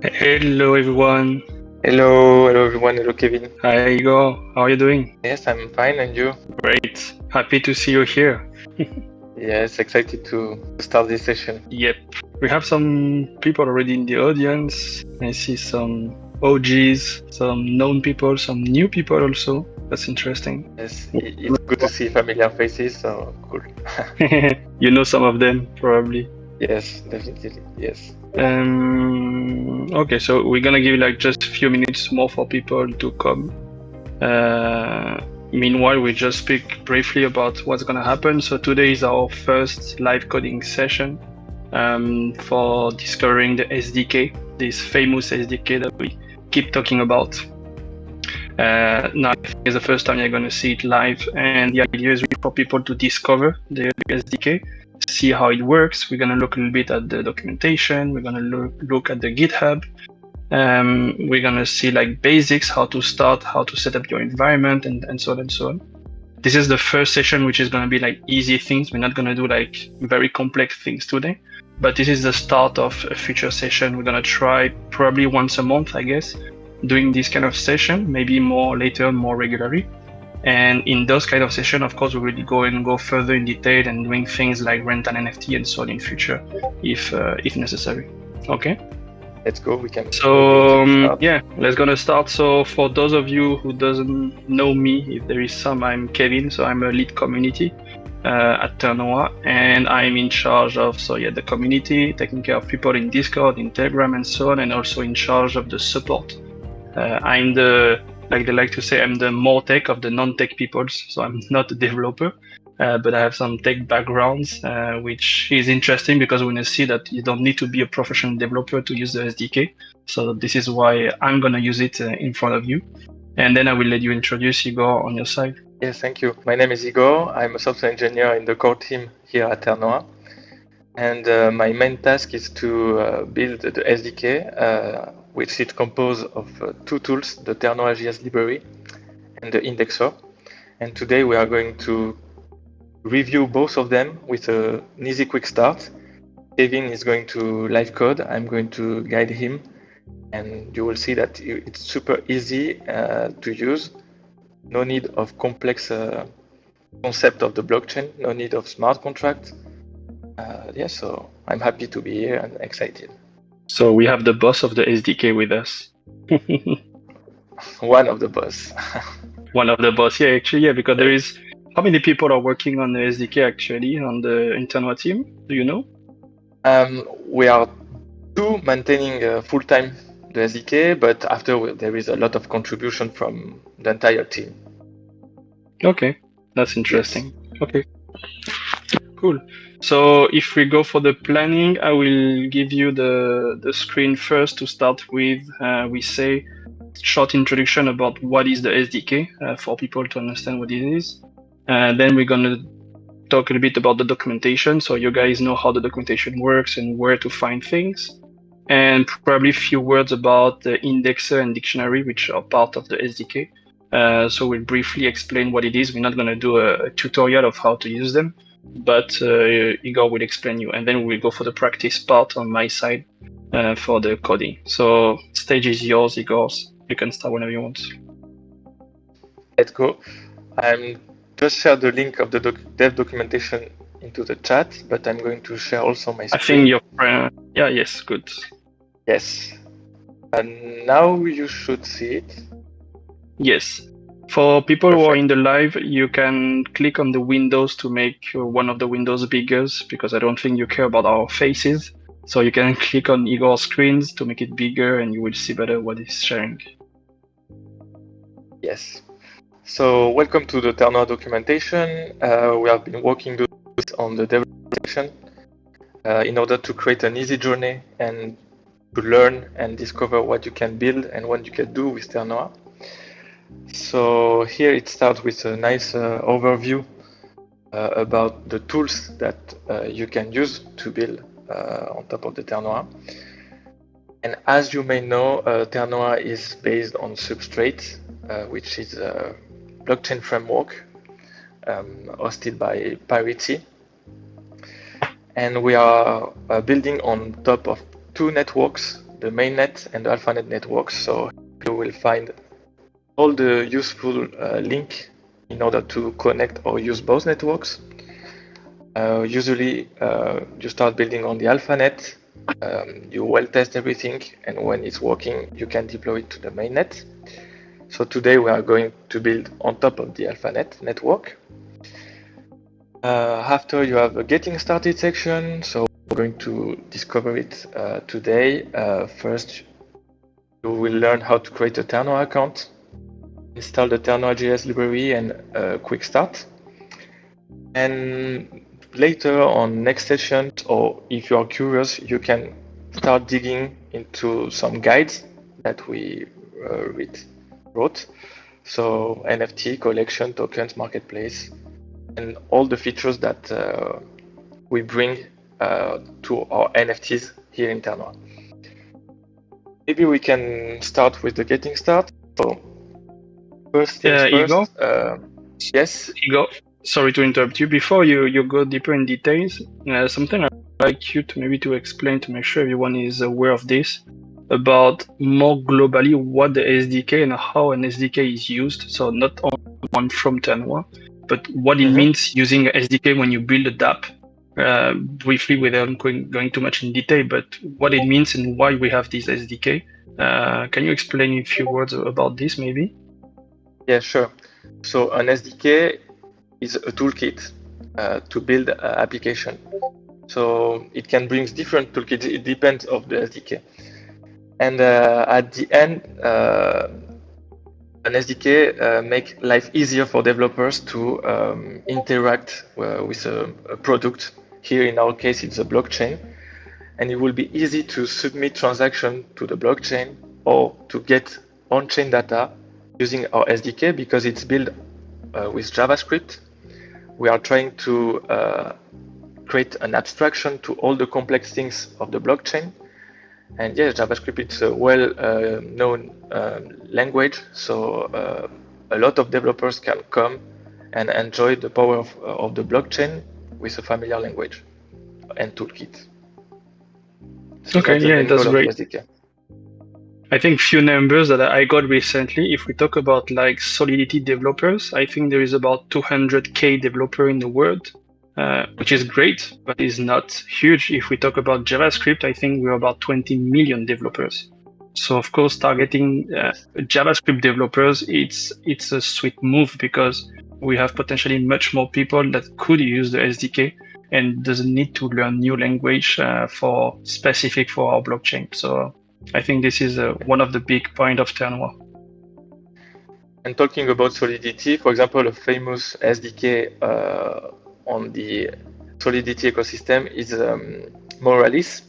Hello everyone. Hello everyone. Hello Kevin. Hi Igor. How are you doing? Yes, I'm fine, and you? Great. Happy to see you here. Yes, excited to start this session. Yep. We have some people already in the audience. I see some OGs, some known people, some new people also. That's interesting. Yes, it's good to see familiar faces, so cool. You know some of them probably. Yes, definitely. Yes. Okay, so we're gonna give like just a few minutes more for people to come. Meanwhile, we just speak briefly about what's gonna happen. So today is our first live coding session for discovering the SDK, this famous SDK that we keep talking about. Now, I think it's the first time you're gonna see it live, and the idea is really for people to discover the SDK, see how it works. We're gonna look a little bit at the documentation. We're gonna look at the GitHub. We're gonna see like basics, how to start, how to set up your environment, and so on and so on. This is the first session, which is gonna be like easy things. We're not gonna do like very complex things today, but this is the start of a future session. We're gonna try probably once a month, I guess, doing this kind of session, maybe more later, more regularly. And in those kind of session, of course, we will go further in detail and doing things like rent an NFT and so on in future, if necessary. Okay. Let's go. We can. So start. yeah, let's gonna start. So for those of you who doesn't know me, if there is some, I'm Kevin. So I'm a lead community at Ternoa, and I'm in charge of the community, taking care of people in Discord, in Telegram, and so on, and also in charge of the support. I'm the like they like to say, I'm the more tech of the non-tech peoples. So I'm not a developer, but I have some tech backgrounds, which is interesting because we're gonna see that you don't need to be a professional developer to use the SDK. So this is why I'm gonna use it in front of you, and then I will let you introduce Igor on your side. Yes, thank you. My name is Igor. I'm a software engineer in the core team here at Ternoa, and my main task is to build the SDK, which is composed of two tools: the Ternoa JS library and the indexer. And today we are going to review both of them with an easy quick start. Kevin is going to live code. I'm going to guide him, and you will see that it's super easy to use. No need of complex concept of the blockchain. No need of smart contract. So I'm happy to be here and excited. So we have the boss of the SDK with us. One of the boss. One of the boss, yeah, actually, yeah, because there is. How many people are working on the SDK actually on the internal team? Do you know? We are two maintaining full-time the SDK, but after there is a lot of contribution from the entire team. Okay, that's interesting. Yes. Okay, cool. So if we go for the planning, I will give you the screen first to start with. We say short introduction about what is the SDK for people to understand what it is. Then we're gonna talk a little bit about the documentation, so you guys know how the documentation works and where to find things. And probably a few words about the indexer and dictionary, which are part of the SDK. So we'll briefly explain what it is. We're not going to do a tutorial of how to use them, but Igor will explain you. And then we'll go for the practice part on my side for the coding. So stage is yours, Igor. You can start whenever you want. Let's go. I'm just share the link of the dev documentation into the chat, but I'm going to share also my screen. I think your yes, good. Yes. And now you should see it. Yes. For people who are in the live, you can click on the windows to make one of the windows bigger, because I don't think you care about our faces. So you can click on Igor's screens to make it bigger, and you will see better what he's sharing. Yes. So welcome to the Ternoa documentation. We have been working on the development in order to create an easy journey and to learn and discover what you can build and what you can do with Ternoa. So here it starts with a nice overview about the tools that you can use to build on top of the Ternoa. And as you may know, Ternoa is based on Substrate, which is a blockchain framework hosted by Piracy. And we are building on top of two networks, the mainnet and the AlphaNet networks. So you will find all the useful link in order to connect or use both networks. Usually, you start building on the AlphaNet, you well test everything, and when it's working, you can deploy it to the mainnet. So today we are going to build on top of the AlphaNet network. After you have a getting started section, so we're going to discover it today. First, you will learn how to create a Ternoa account, install the Ternoa JS library, and a quick start. And later on next session, or if you are curious, you can start digging into some guides that we wrote. So NFT, collection, tokens, marketplace, and all the features that we bring to our NFTs here in Ternoa. Maybe we can start with the getting started. So first things first. Igor? Yes? Igor, sorry to interrupt you. Before you go deeper in details, something I'd like you to maybe to explain to make sure everyone is aware of this, about more globally what the SDK and how an SDK is used. So not only one from Ternoa, but what it means using an SDK when you build a DApp. Briefly, without going too much in detail, but what it means and why we have this SDK. Can you explain in a few words about this, maybe? Yeah, sure. So an SDK is a toolkit to build an application. So it can bring different toolkits. It depends of the SDK. And at the end, an SDK make life easier for developers to interact with a product. Here in our case, it's a blockchain. And it will be easy to submit transaction to the blockchain or to get on-chain data using our SDK because it's built with JavaScript. We are trying to create an abstraction to all the complex things of the blockchain. And yes, JavaScript is a well-known language, so a lot of developers can come and enjoy the power of the blockchain with a familiar language and toolkit. So okay, yeah, that's great. I think few numbers that I got recently, if we talk about like Solidity developers, I think there is about 200K developer in the world, which is great, but is not huge. If we talk about JavaScript, I think we're about 20 million developers. So of course, targeting JavaScript developers, it's a sweet move because we have potentially much more people that could use the SDK and doesn't need to learn new language for specific for our blockchain. So I think this is one of the big points of Ternoa. And talking about Solidity, for example, a famous SDK on the Solidity ecosystem is Moralis.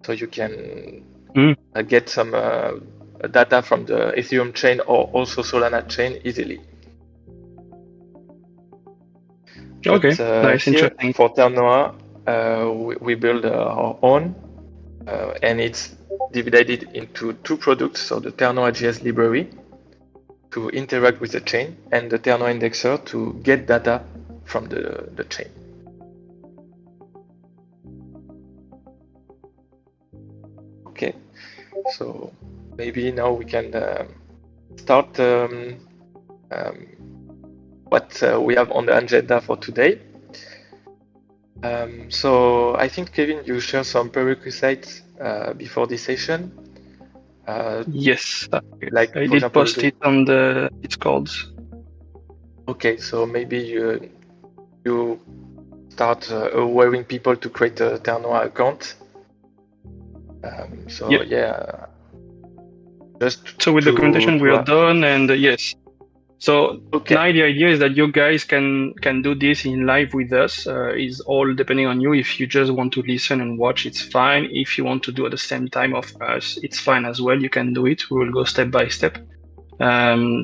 So you can get some data from the Ethereum chain or also Solana chain easily. Okay, nice, interesting. For Ternoa, we build our own, and it's divided into two products. So the Ternoa JS library to interact with the chain, and the Ternoa indexer to get data from the chain. Okay, so maybe now we can start what we have on the agenda for today. So I think, Kevin, you share some prerequisites before this session. Yes, like I did post it on the Discord. Okay, so maybe you start allowing people to create a Ternoa account. So with documentation we are done, and yes. So now the idea is that you guys can do this in live with us. Is all depending on you. If you just want to listen and watch, it's fine. If you want to do at the same time of us, it's fine as well. You can do it. We will go step by step.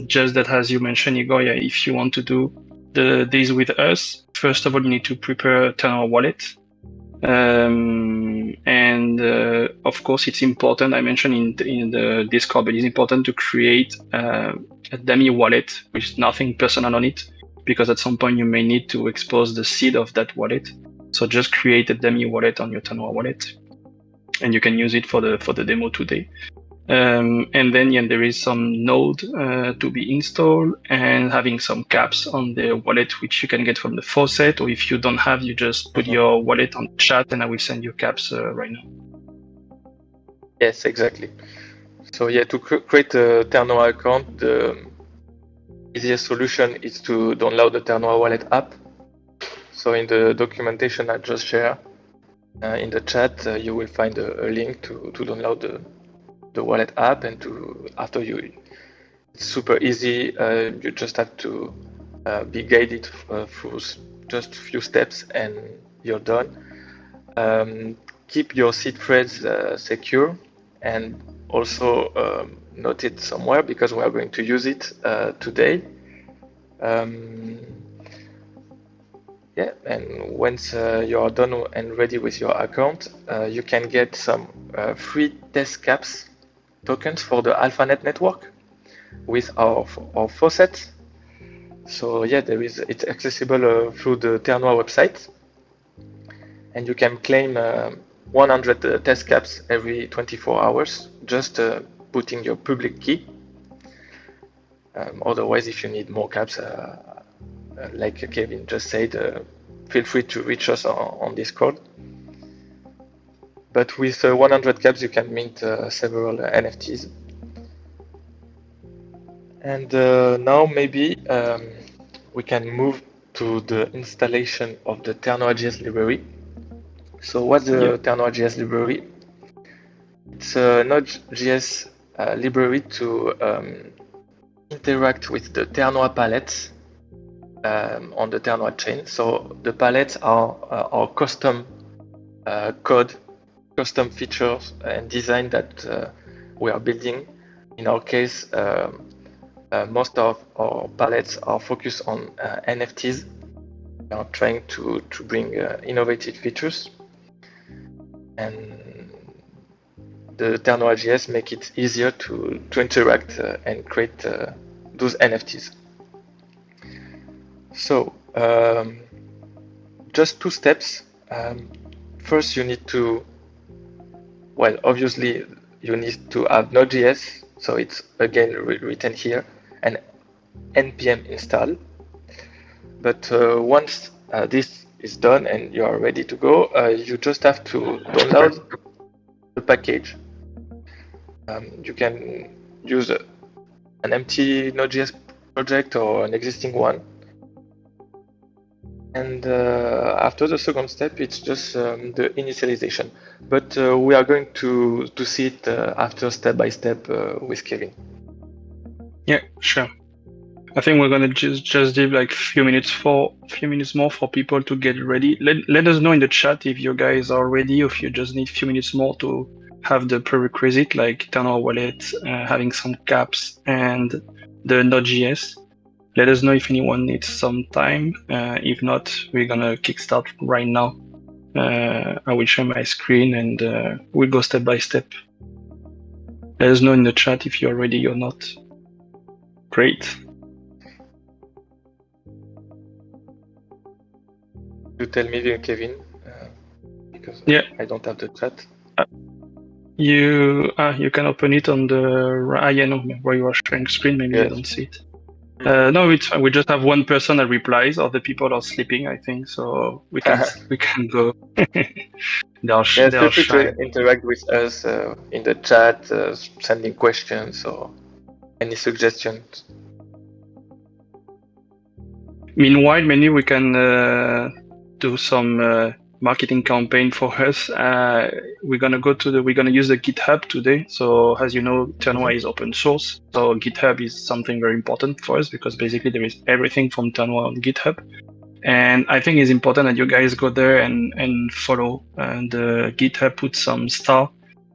Just that, as you mentioned, Igor, if you want to do this with us, first of all, you need to prepare a Ternoa wallet. And of course, it's important. I mentioned in the Discord, but it's important to create a dummy wallet with nothing personal on it, because at some point you may need to expose the seed of that wallet. So just create a dummy wallet on your Ternoa wallet. and you can use it for the demo today. And then there is some node to be installed, and having some caps on the wallet, which you can get from the faucet, or if you don't have, you just put your wallet on chat and I will send you caps right now. Yes, exactly. So yeah, to create a Ternoa account, the easiest solution is to download the Ternoa wallet app. So in the documentation I just shared in the chat, you will find a link to download the wallet app, and it's super easy. You just have to be guided through just a few steps and you're done. Keep your seed phrase secure, and also note it somewhere because we are going to use it today. Yeah, and once you are done and ready with your account, you can get some free test caps tokens for the AlphaNet network with our faucet. So yeah, it's accessible through the Ternoa website, and you can claim 100 test caps every 24 hours, just putting your public key. Otherwise, if you need more caps, like Kevin just said, feel free to reach us on Discord. But with 100 caps, you can mint several NFTs. And now maybe we can move to the installation of the Ternoa.js library. So what's the Ternoa.js library? It's a Node.js library to interact with the Ternoa palettes on the Ternoa chain. So the palettes are our custom code, custom features and design that we are building. In our case, most of our palettes are focused on NFTs. We are trying to bring innovative features, and the Ternoa.js make it easier to interact and create those NFTs. So just two steps. First, you need to, well, obviously you need to have Node.js. So it's again written here, and npm install. But once this is done and you are ready to go, you just have to download the package. You can use an empty Node.js project or an existing one. And after the second step, it's just the initialization. But we are going to see it after step by step with Kevin. Yeah, sure. I think we're gonna just give like a few minutes more for people to get ready. Let us know in the chat if you guys are ready, or if you just need a few minutes more to have the prerequisite, like Ternoa wallet, having some caps, and the Node.js. Let us know if anyone needs some time. If not, we're gonna kickstart right now. I will share my screen and we'll go step by step. Let us know in the chat if you're ready or not. Great. You tell me, Kevin, because I don't have the chat. You can open it on the where you are sharing screen. Maybe I don't see it. No, it's fine. We just have one person that replies. Other people are sleeping, I think, so we can go. Feel free to interact with us in the chat, sending questions or any suggestions. Meanwhile, maybe we can do some marketing campaign for us. We're gonna use the GitHub today. So as you know, Ternoa is open source. So GitHub is something very important for us because basically there is everything from Ternoa on GitHub. And I think it's important that you guys go there and follow. And GitHub put some star.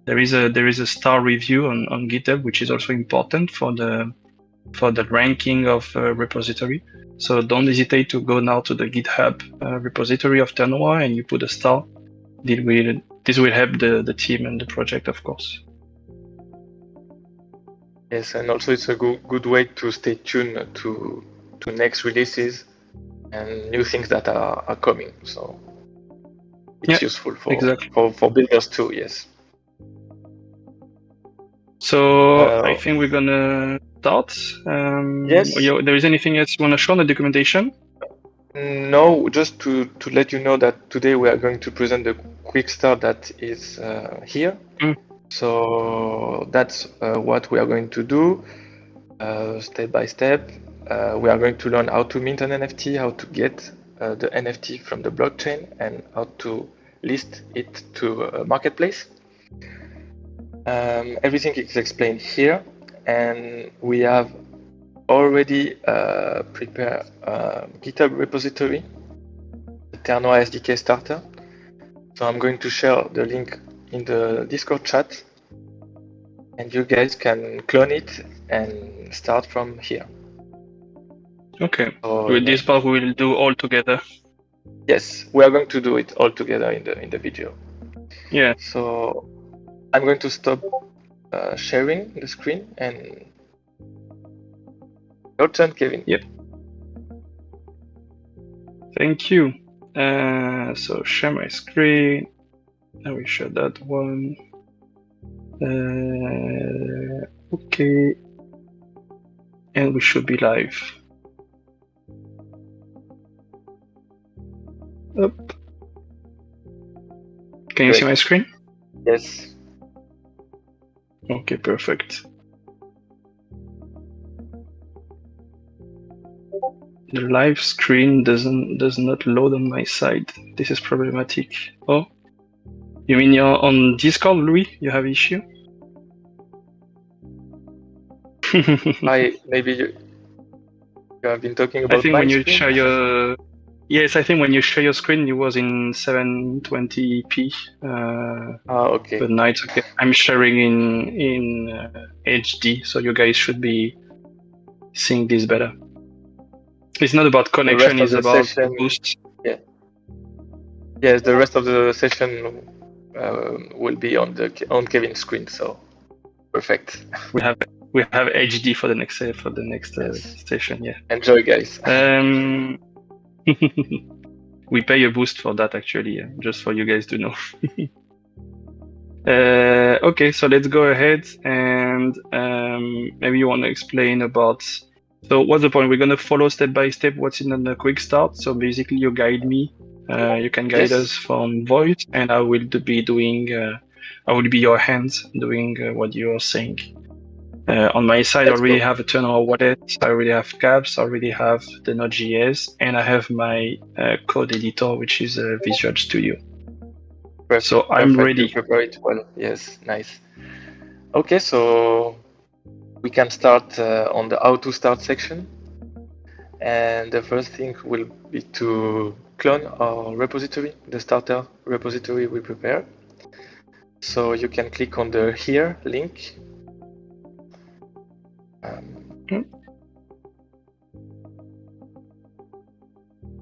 There is a star review on GitHub, which is also important for the ranking of repository. So don't hesitate to go now to the GitHub repository of Ternoa and you put a star. This will help the team and the project, of course. Yes, and also it's a good way to stay tuned to next releases and new things that are coming. So it's useful for builders too. Yes. So I think we're gonna start. Yes. There is anything else you want to show on the documentation? No, just to let you know that today we are going to present the quick start that is here. Mm. So that's what we are going to do step by step. We are going to learn how to mint an NFT, how to get the NFT from the blockchain, and how to list it to a marketplace. Everything is explained here, and we have already prepared a GitHub repository, the Ternoa SDK starter. So I'm going to share the link in the Discord chat, and you guys can clone it and start from here. Okay. So, With this part, we will do all together. yes, we are going to do it all together in the video. Yeah. So I'm going to stop sharing the screen, and your turn, Kevin. Yep. Thank you. So share my screen. I will share that one. Okay. And we should be live. Up. Can you see my screen? Yes. Okay, perfect. The live screen does not load on my side. This is problematic. Oh, you mean you're on Discord, Louis? You have issue? Maybe you have been talking about I think my when you screen? share your yes, I think when you share your screen, it was in 720p. Okay. But now it's okay. I'm sharing in HD, so you guys should be seeing this better. It's not about connection; it's about session, boost. Yeah. Yes, the rest of the session will be on Kevin's screen. So perfect. We have HD for the next Yes. session. Yeah. Enjoy, guys. We pay a boost for that actually, just for you guys to know. Okay, so let's go ahead and maybe you want to explain about. So what's the point? We're gonna follow step by step what's in the quick start. So basically, you guide me. You can guide us from voice, and I will be doing. I will be your hands doing what you're saying. On my side, I already have a Ternoa wallet. I already have caps. I already have the Node.js, and I have my code editor, which is Visual Studio. Perfect. So I'm ready. You prepare it well. Yes, nice. Okay, so we can start on the how to start section. And the first thing will be to clone our repository, the starter repository we prepared. So you can click on the here link.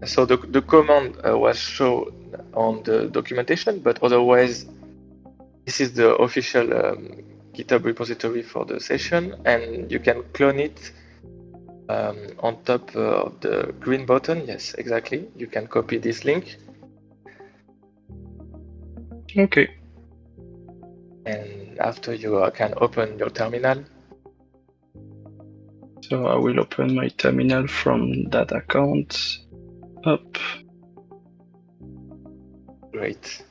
So the command was shown on the documentation, but otherwise, this is the official GitHub repository for the session, and you can clone it on top of the green button. Yes, exactly. You can copy this link. Okay. And after you can open your terminal. So I will open my terminal from that account. Up. Great.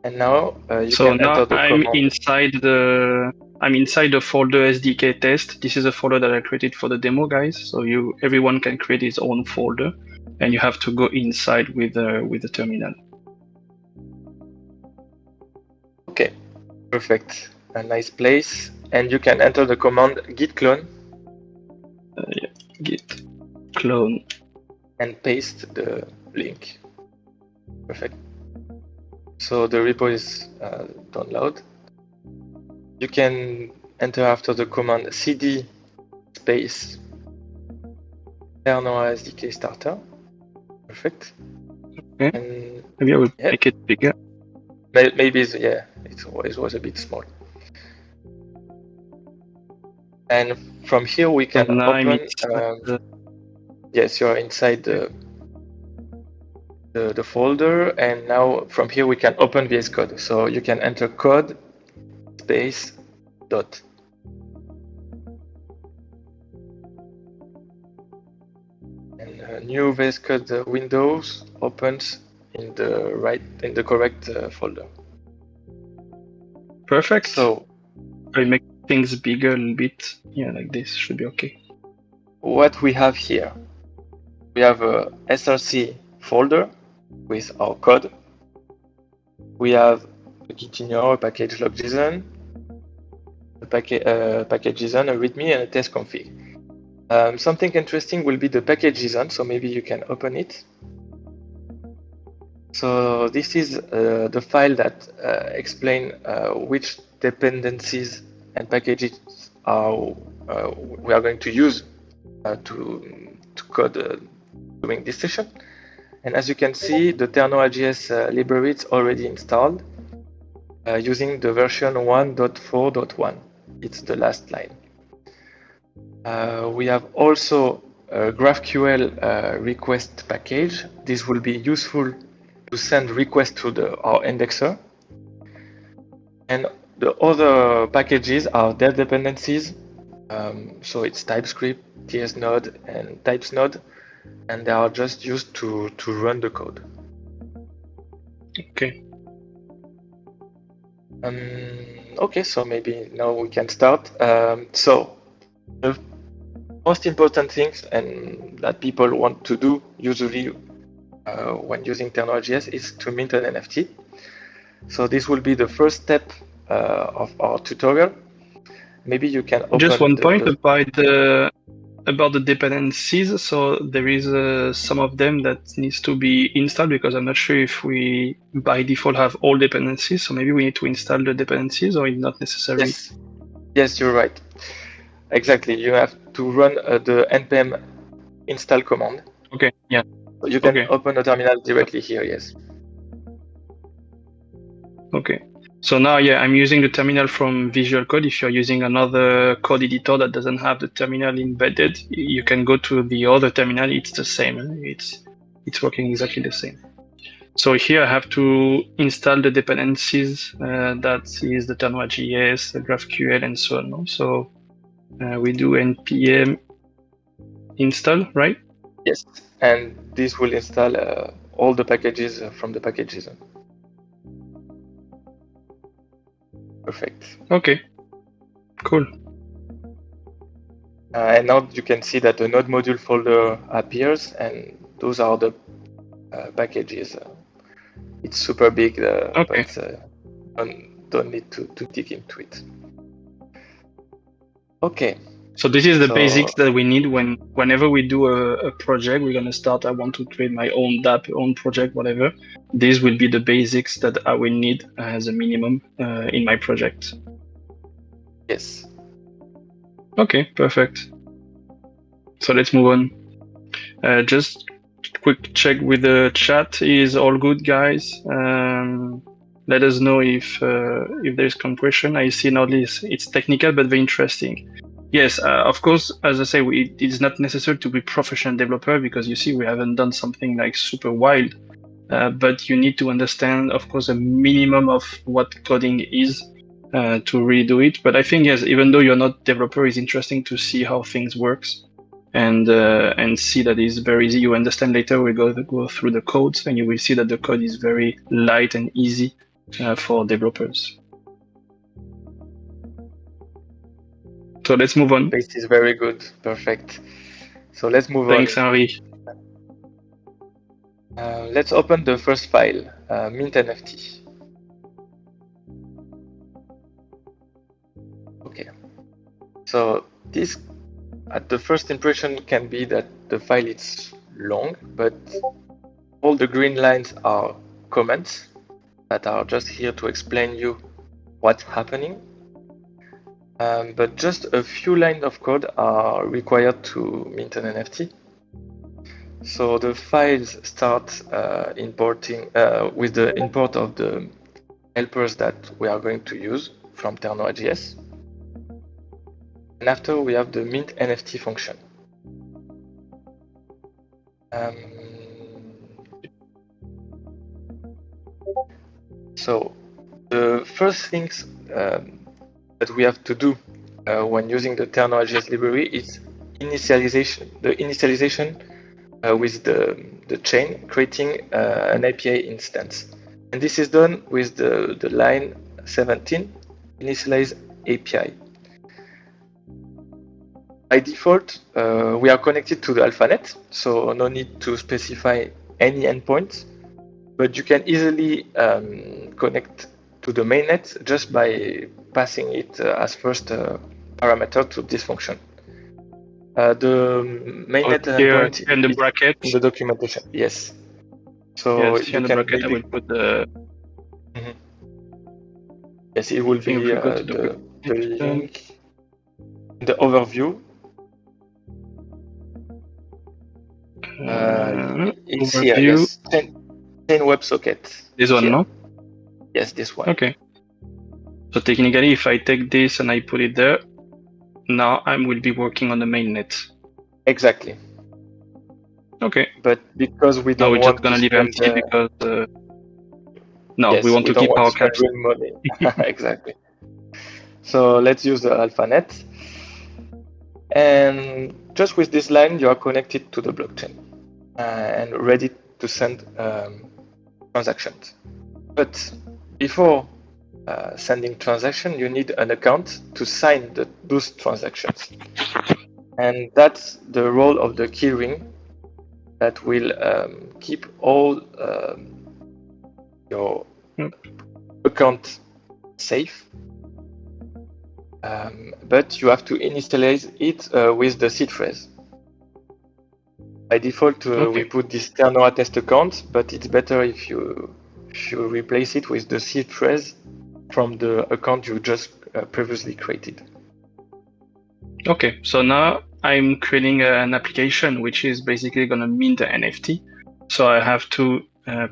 And now you so can now enter the I'm command. inside the folder SDK test. This is a folder that I created for the demo, guys. So everyone can create his own folder, and you have to go inside with the terminal. Okay, perfect. A nice place. And you can enter the command git clone. Yeah, git clone. And paste the link. Perfect. So the repo is download. You can enter after the command cd space Ternoa SDK starter. Perfect. Okay. And maybe I will make it bigger. Maybe it was a bit small. And from here we can open. Yes, you are inside the folder, and now from here we can open VS Code. So you can enter code space dot. And a new VS Code Windows opens in the correct folder. Perfect. So I make things bigger a little bit. Yeah, like this should be okay. what we have here, we have a SRC folder with our code. We have a Gitignore, a package log.json, a package JSON, a README, and a test config. Something interesting will be the package JSON, so maybe you can open it. So this is the file that explain which dependencies and packages we are going to use to code during this session. And as you can see, the Ternoa.js library is already installed using the version 1.4.1. It's the last line. We have also a GraphQL request package. This will be useful to send requests to our indexer. And the other packages are dev dependencies. So it's TypeScript, TSNode, and TypesNode, and they are just used to run the code. Okay. Okay, so maybe now we can start. So the most important things and that people want to do usually when using Ternoa.js is to mint an NFT. So this will be the first step of our tutorial. Maybe you can open just one point about the dependencies. So there is some of them that needs to be installed because I'm not sure if we by default have all dependencies. So maybe we need to install the dependencies, or it's not necessary. Yes, you're right. Exactly. You have to run the npm install command. Okay. Yeah. So you can open the terminal directly here. Yes. Okay. So now, yeah, I'm using the terminal from Visual Code. If you're using another code editor that doesn't have the terminal embedded, you can go to the other terminal. It's the same. It's working exactly the same. So here I have to install the dependencies. That is the Ternoa.js, the GraphQL, and so on. So we do npm install, right? Yes, and this will install all the packages from the packages. Perfect. Okay, cool. And now you can see that the node module folder appears, and those are the packages. It's super big, Okay. but don't need to dig into it. Okay. So this is the basics that we need whenever we do a project. We're gonna start. I want to create my own DApp, own project, whatever. These will be the basics that I will need as a minimum in my project. Yes. Okay, perfect. So let's move on. Just quick check with the chat. Is all good, guys? Let us know if there's some question. I see now it's technical but very interesting. Yes, of course, as I say, it is not necessary to be professional developer because you see we haven't done something like super wild, but you need to understand, of course, a minimum of what coding is to really do it. But I think, yes, even though you're not developer, it's interesting to see how things works and see that it's very easy. You understand later, we go through the codes and you will see that the code is very light and easy for developers. So let's move on. Base is very good. Perfect. So let's move on. Thanks, Henri. Let's open the first file, mint NFT. Okay. So this, at the first impression, can be that the file is long, but all the green lines are comments that are just here to explain you what's happening. But just a few lines of code are required to mint an NFT. So the files start importing with the import of the helpers that we are going to use from Ternoa.js. And after we have the mint NFT function. So the first things that we have to do when using the Ternoa JS library is initialization. The initialization with the chain, creating an API instance. And this is done with the line 17, initialize API. By default, we are connected to the AlphaNet, so no need to specify any endpoints, but you can easily connect to the mainnet just by passing it as first parameter to this function. The mainnet endpoint in the bracket. in the documentation, yes. So yes, you in the can bracket maybe... I will put the... Yes, it will be if we go to the link in the overview. It's overview. here, yes. 10 WebSocket. This one, here. no? Yes, this one. Okay. So technically, if I take this and I put it there, now I will be working on the mainnet. Exactly. Okay. But because we don't Now we're want just gonna to leave spend, empty because no, yes, we want to don't keep want our to spend caps. real money. Exactly. So let's use the AlphaNet. And just with this line, you are connected to the blockchain and ready to send transactions. But before sending transaction, you need an account to sign those transactions. And that's the role of the keyring that will keep all your account safe. But you have to initialize it with the seed phrase. By default, we put this Ternoa test account, but it's better if you replace it with the seed phrase from the account you just previously created. Okay, so now I'm creating an application which is basically going to mint the NFT. So I have to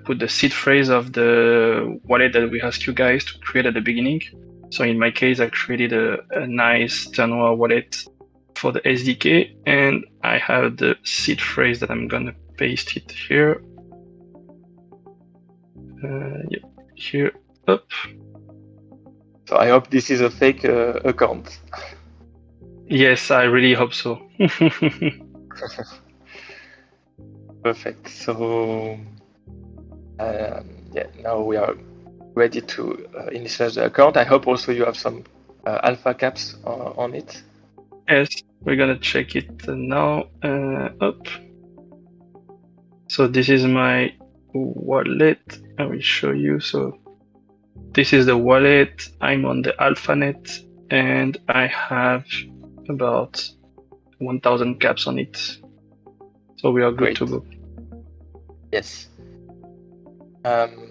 put the seed phrase of the wallet that we asked you guys to create at the beginning. So in my case, I created a nice Ternoa wallet for the SDK, and I have the seed phrase that I'm going to paste it here. Yep, here, up. So I hope this is a fake account. Yes, I really hope so. Perfect. So yeah, now we are ready to initialize the account. I hope also you have some alpha caps on it. Yes, we're gonna check it now. Up. So this is my wallet. I will show you. So this is the wallet. I'm on the AlphaNet, and I have about 1,000 caps on it. So we are good to go. Yes.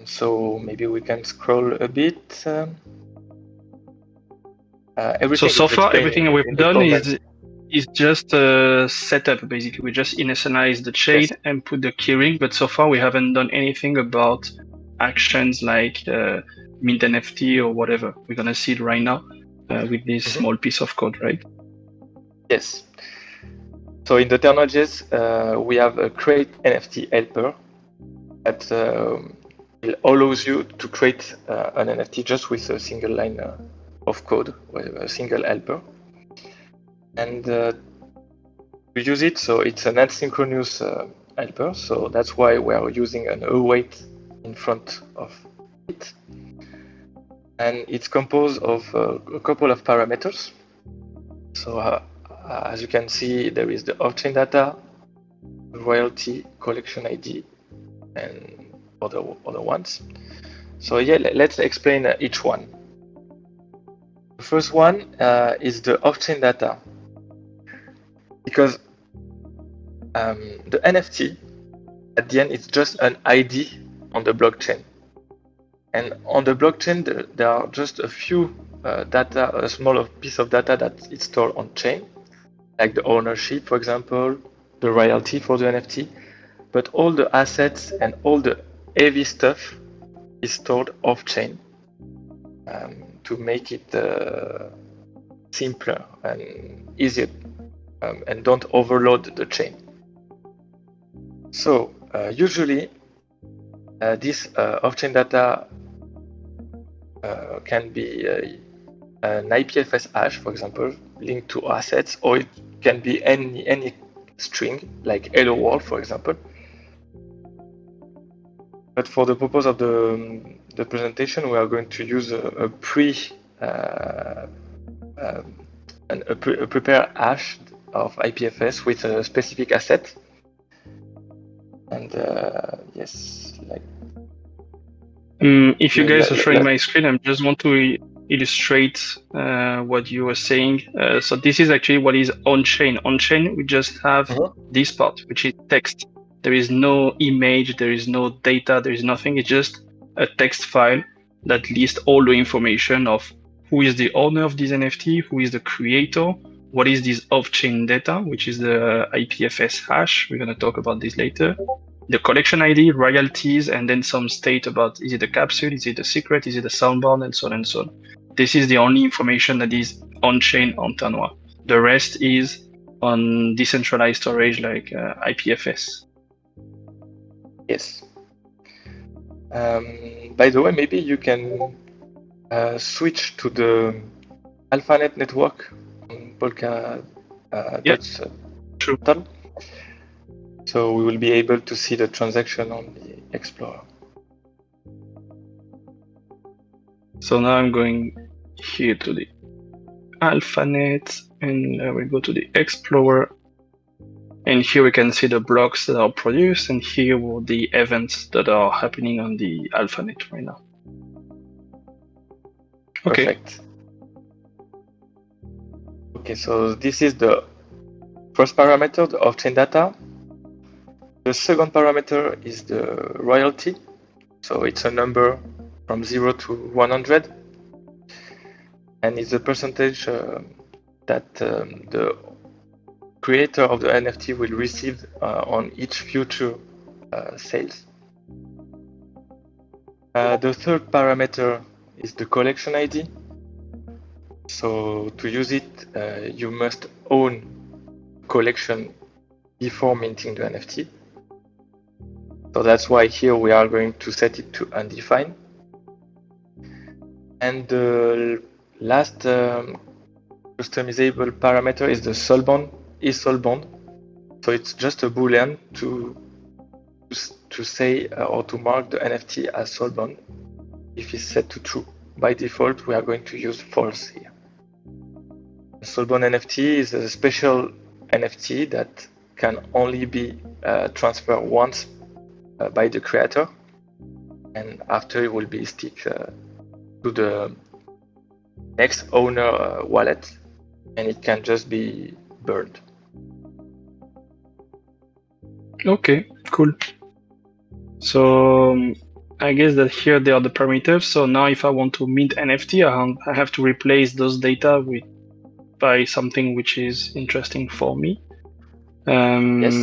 So maybe we can scroll a bit. So far, everything we've done is just a setup, basically. We just initialize the chain and put the keyring, but so far we haven't done anything about actions like mint NFT or whatever. We're gonna see it right now with this small piece of code, right? Yes. So in the Ternoa.js, we have a create NFT helper that allows you to create an NFT just with a single line of code, with a single helper. And we use it, so it's an asynchronous helper, so that's why we are using an await in front of it. And it's composed of a couple of parameters. So as you can see, there is the off-chain data, royalty, collection ID, and other ones. So yeah, let's explain each one. The first one is the off-chain data, because the NFT at the end is just an ID on the blockchain, and on the blockchain there are just a few data, a small piece of data that is stored on chain, like the ownership, for example, the royalty for the NFT, but all the assets and all the heavy stuff is stored off chain to make it simpler and easier and don't overload the chain. So usually this off-chain data can be an IPFS hash, for example, linked to assets, or it can be any string, like hello world, for example. But for the purpose of the presentation, we are going to use a prepared hash of IPFS with a specific asset. And yes, like. If you guys are showing my screen, I just want to illustrate what you were saying. So this is actually what is on-chain. On-chain, we just have this part, which is text. There is no image, there is no data, there is nothing. It's just a text file that lists all the information of who is the owner of this NFT, who is the creator, what is this off-chain data, which is the IPFS hash. We're going to talk about this later. The collection ID, royalties, and then some state about is it a capsule, is it a secret, is it a soundboard, and so on and so on. This is the only information that is on-chain on Ternoa. The rest is on decentralized storage like IPFS. Yes. By the way, maybe you can switch to the AlphaNet network on Polka. True. So we will be able to see the transaction on the Explorer. So now I'm going here to the AlphaNet, and I will go to the Explorer. And here we can see the blocks that are produced, and here are the events that are happening on the AlphaNet right now. Okay. Perfect. Okay, so this is the first parameter, the off-chain data. The second parameter is the royalty. So it's a number from 0 to 100. And it's a percentage that the creator of the NFT will receive on each future sales. The third parameter is the collection ID. So to use it, you must own collection before minting the NFT. So that's why here we are going to set it to undefined. And the last customizable parameter is the soulbound, is soulbound. So it's just a boolean to say or to mark the NFT as soulbound if it's set to true. By default, we are going to use false here. The soulbound NFT is a special NFT that can only be transferred once by the creator, and after it will be stick to the next owner wallet, and it can just be burned. Okay, cool. So I guess that here they are the parameters. So now if I want to mint NFT, I have to replace those data by something which is interesting for me. Yes.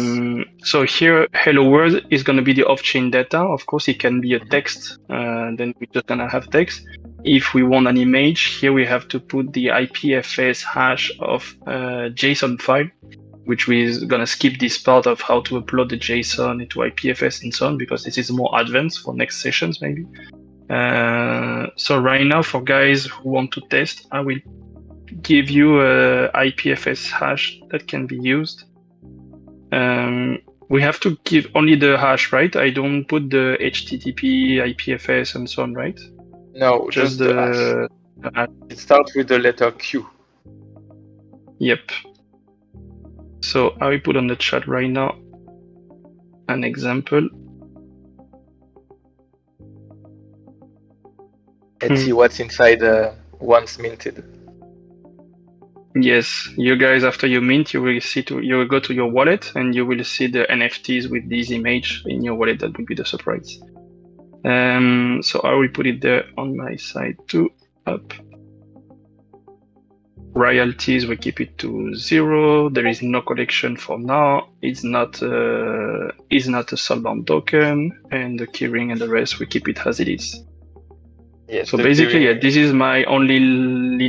So here, hello world is going to be the off-chain data. Of course, it can be a text. Then we're just going to have text. If we want an image, here we have to put the IPFS hash of JSON file, which is going to skip this part of how to upload the JSON into IPFS and so on, because this is more advanced for next sessions maybe. So right now, for guys who want to test, I will give you a IPFS hash that can be used. We have to give only the hash, right? I don't put the HTTP, IPFS, and so on, right? No, just the hash. It starts with the letter Q. Yep. So I will put on the chat right now an example. Let's see what's inside once minted. Yes, you guys, after you mint, you will go to your wallet and you will see the NFTs with this image in your wallet. That will be the surprise. So I will put it there on my side too. Up. Royalties, we keep it to 0. There is no collection for now. It's not a soulbound token, and the keyring and the rest we keep it as it is. Yes, so basically, yeah, this is my only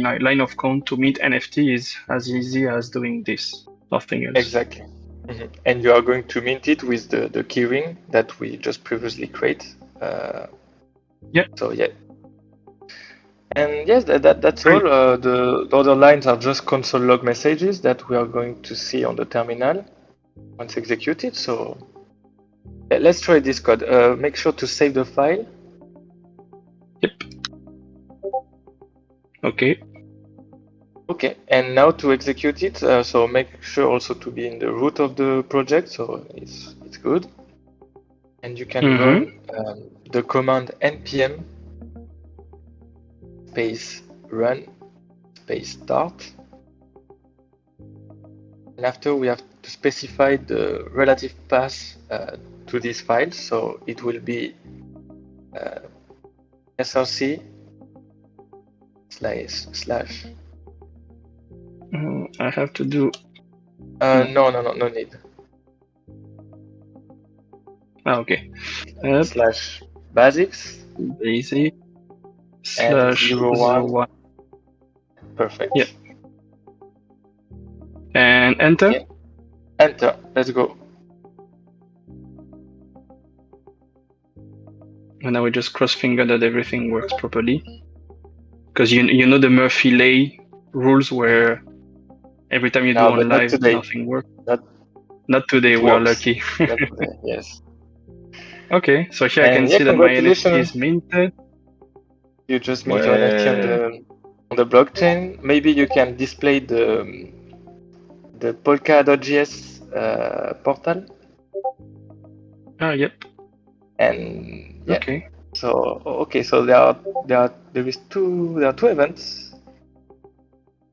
line of code to mint NFT. Is as easy as doing this, nothing else. Exactly. Mm-hmm. And you are going to mint it with the keyring that we just previously created. Yeah. So yeah. And yes, that's Great. all. The other lines are just console log messages that we are going to see on the terminal once executed. So let's try this code. Make sure to save the file. Yep. Okay. Okay, and now to execute it, so make sure also to be in the root of the project, so it's good. And you can run the command npm space run space start. And after we have to specify the relative path to this file, so it will be src slash. I have to do. No need. Okay. Slash basics Basic and slash 01. 01. Perfect. Yeah. And enter. Yeah. Enter. Let's go. And now we just cross finger that everything works properly. Because you know the Murphy Lay rules where every time you do on live, nothing works. Not today, we are lucky. Not today, yes. Okay, so here I can see that my NFT is minted. You just mint your NFT on the blockchain. Maybe you can display the Polka.js portal. Yep. And yeah. Okay. So so there are two events.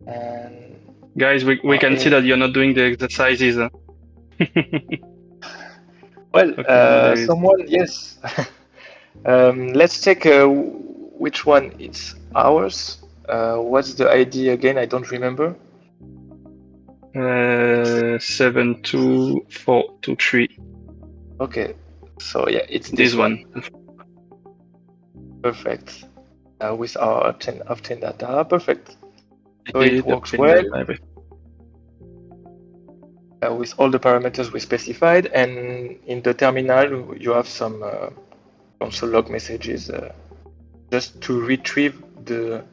And guys, we can see that you're not doing the exercises. Huh? Well, okay, someone, yes. Let's check which one is ours. What's the ID again? I don't remember. 72423. Okay, so yeah, it's this one. Perfect. With our opt-in data, perfect. So it works well. With all the parameters we specified, and in the terminal you have some console log messages just to retrieve the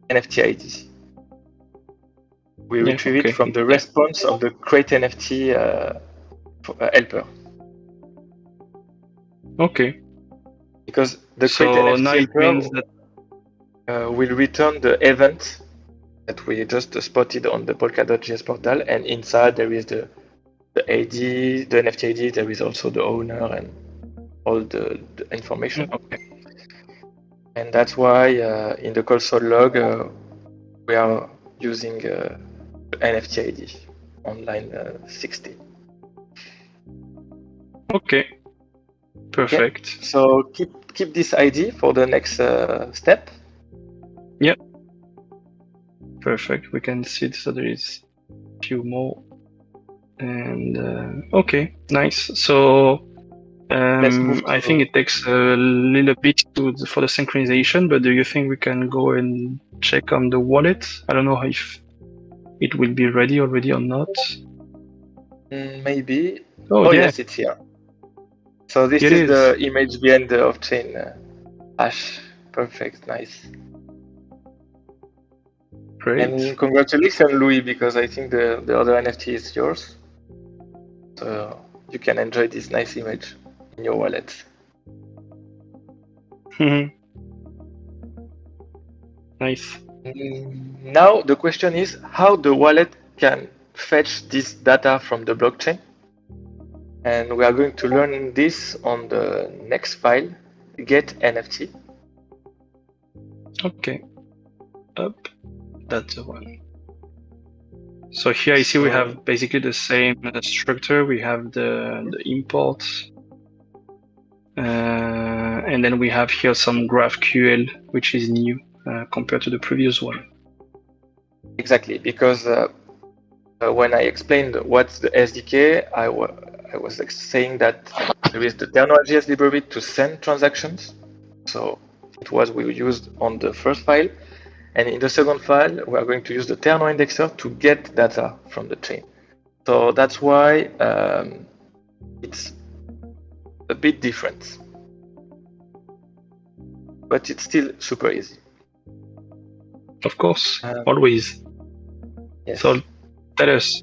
NFT ID. We retrieve it from the response of the create NFT helper. Okay. Because the create NFT helper will return the event that we just spotted on the Polka.js portal, and inside there is the ID, the NFT ID, there is also the owner and all the information. Okay. And that's why in the console log we are using the NFT ID on line 60. Okay. Perfect. Okay. So keep this ID for the next step. Yep. Perfect. We can see so there is a few more. And okay, nice. So I think it takes a little bit for the synchronization, but do you think we can go and check on the wallet? I don't know if it will be ready already or not. Maybe. Oh yeah. Yes, it's here. So this is the image behind the off-chain hash. Perfect, nice. Great. And congratulations, Louis, because I think the other NFT is yours. So you can enjoy this nice image in your wallet. Nice. Now the question is how the wallet can fetch this data from the blockchain. And we are going to learn this on the next file, get NFT. Okay. Up. That's the one. So here I see we have basically the same structure. We have the import. And then we have here some GraphQL, which is new compared to the previous one. Exactly, because when I explained what's the SDK, I was saying that there is the Ternoa.js library to send transactions. So it was we used on the first file. And in the second file, we are going to use the Ternoa indexer to get data from the chain. So that's why it's a bit different. But it's still super easy. Of course, always. Yes. So tell us.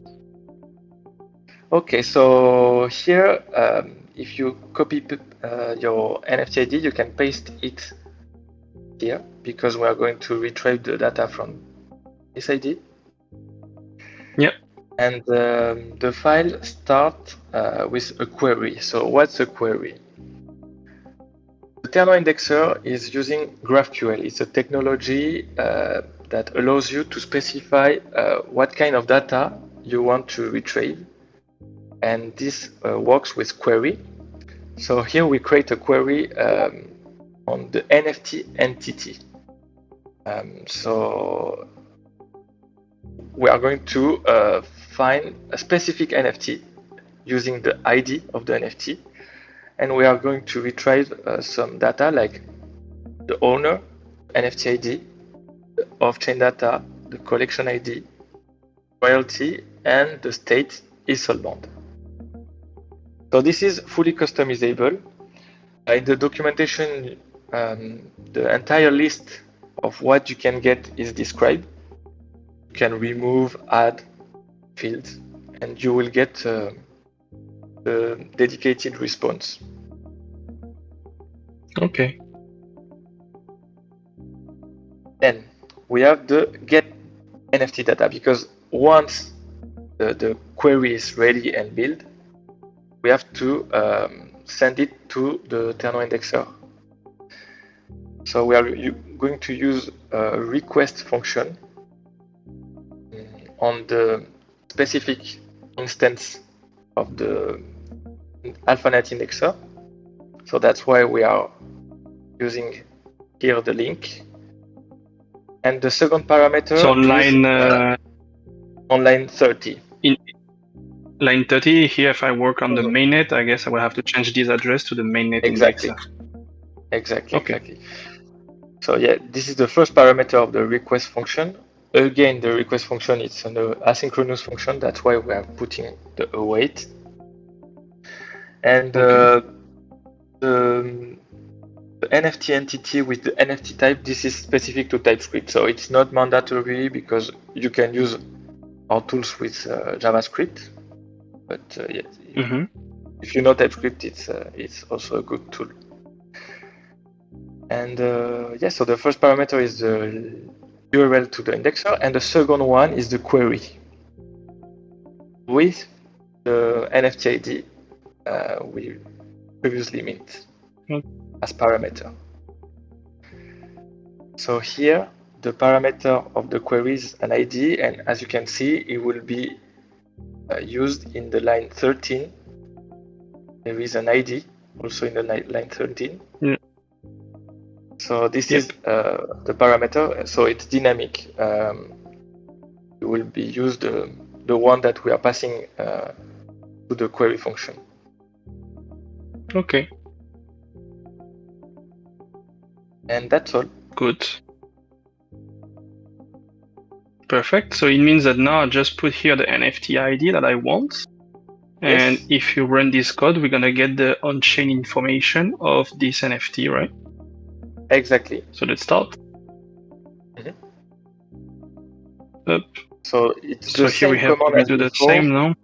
Okay, so here, if you copy your NFT ID, you can paste it here because we are going to retrieve the data from this ID. Yeah. And the file starts with a query. So what's a query? The Ternoa indexer is using GraphQL. It's a technology that allows you to specify what kind of data you want to retrieve. And this works with query. So here we create a query on the NFT entity. So we are going to find a specific NFT using the ID of the NFT, and we are going to retrieve some data like the owner, NFT ID, the off-chain data, the collection ID, royalty, and the state is soulbound. So this is fully customizable. In the documentation, the entire list of what you can get is described. You can remove, add fields, and you will get a dedicated response. Okay. Then we have the get NFT data, because once the query is ready and built, we have to send it to the Ternoa indexer. So we are going to use a request function on the specific instance of the AlphaNet indexer. So that's why we are using here the link. And the second parameter So on line 30. In line 30 here, if I work on the mainnet, I guess I will have to change this address to the mainnet Exactly. indexer. Exactly. So yeah, this is the first parameter of the request function. Again, the request function is an asynchronous function. That's why we are putting the await. And the NFT entity with the NFT type, this is specific to TypeScript. So it's not mandatory because you can use our tools with JavaScript. But yeah, if you know TypeScript, it's also a good tool. And yeah, so the first parameter is the URL to the indexer, and the second one is the query with the NFT ID we previously mint as parameter. So here, the parameter of the query is an ID, and as you can see, it will be used in the line 13. There is an ID also in the line 13. Yeah. So this is the parameter, so it's dynamic. It will be used the one that we are passing to the query function. Okay. And that's all. Good. Perfect. So it means that now I just put here the NFT ID that I want. And Yes. if you run this code, we're going to get the on-chain information of this NFT, right? Exactly. So let's start. Up. So it's So the here same we have to command as redo the before. same now.